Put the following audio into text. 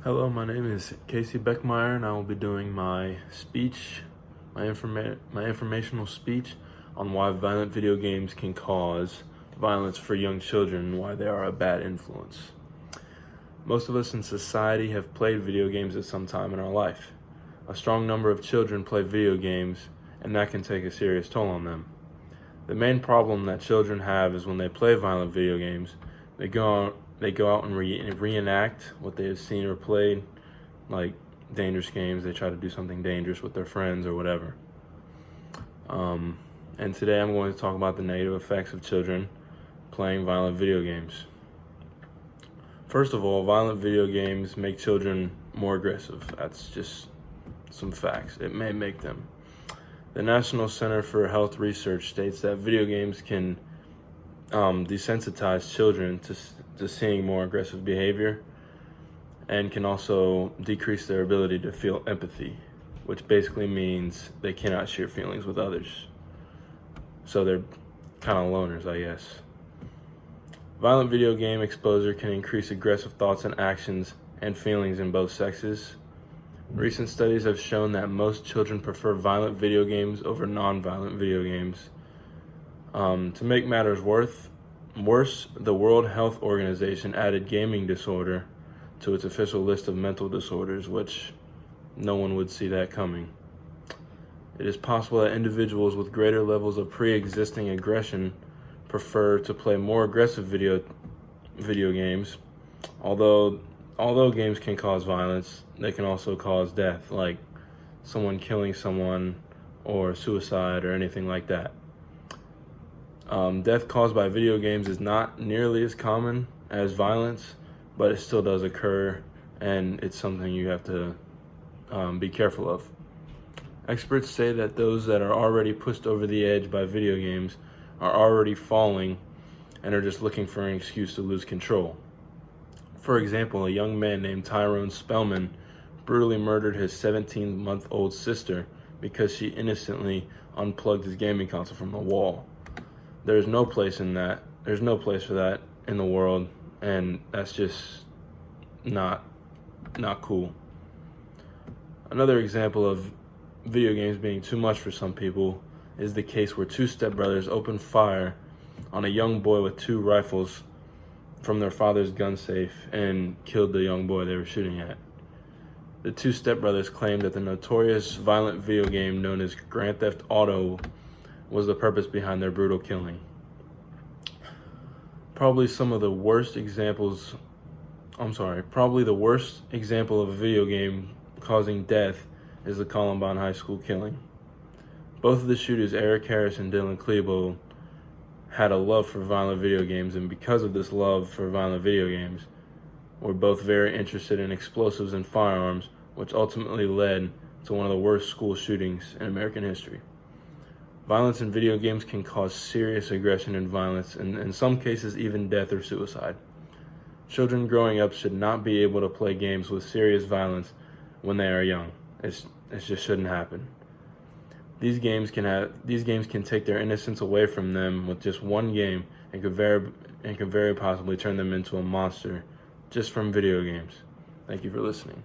Hello, my name is Casey Beckmeyer, and I will be doing my informational speech on why violent video games can cause violence for young children and why they are a bad influence. Most of us in society have played video games at some time in our life. A strong number of children play video games, and that can take a serious toll on them. The main problem that children have is when they play violent video games, they go out and reenact what they have seen or played, like dangerous games. They try to do something dangerous with their friends or whatever. And today I'm going to talk about the negative effects of children playing violent video games. First of all, violent video games make children more aggressive. That's just some facts. It may make them. The National Center for Health Research states that video games can desensitize children to seeing more aggressive behavior and can also decrease their ability to feel empathy, which basically means they cannot share feelings with others. So they're kind of loners, I guess. Violent video game exposure can increase aggressive thoughts and actions and feelings in both sexes. Recent studies have shown that most children prefer violent video games over non-violent video games. To make matters worse, the World Health Organization added gaming disorder to its official list of mental disorders, which no one would see that coming. It is possible that individuals with greater levels of pre-existing aggression prefer to play more aggressive video games. Although games can cause violence, they can also cause death, like someone killing someone or suicide or anything like that. Death caused by video games is not nearly as common as violence, but it still does occur, and it's something you have to be careful of. Experts say that those that are already pushed over the edge by video games are already falling and are just looking for an excuse to lose control. For example, a young man named Tyrone Spellman brutally murdered his 17-month-old sister because she innocently unplugged his gaming console from the wall. There's no place for that in the world, and that's just not cool. Another example of video games being too much for some people is the case where two stepbrothers opened fire on a young boy with two rifles from their father's gun safe and killed the young boy they were shooting at. The two stepbrothers claimed that the notorious violent video game known as Grand Theft Auto was the purpose behind their brutal killing. Probably the worst example of a video game causing death is the Columbine High School killing. Both of the shooters, Eric Harris and Dylan Klebold, had a love for violent video games, and because of this love for violent video games, were both very interested in explosives and firearms, which ultimately led to one of the worst school shootings in American history. Violence in video games can cause serious aggression and violence, and in some cases even death or suicide. Children growing up should not be able to play games with serious violence when they are young. It just shouldn't happen. These games can take their innocence away from them with just one game and could very possibly turn them into a monster just from video games. Thank you for listening.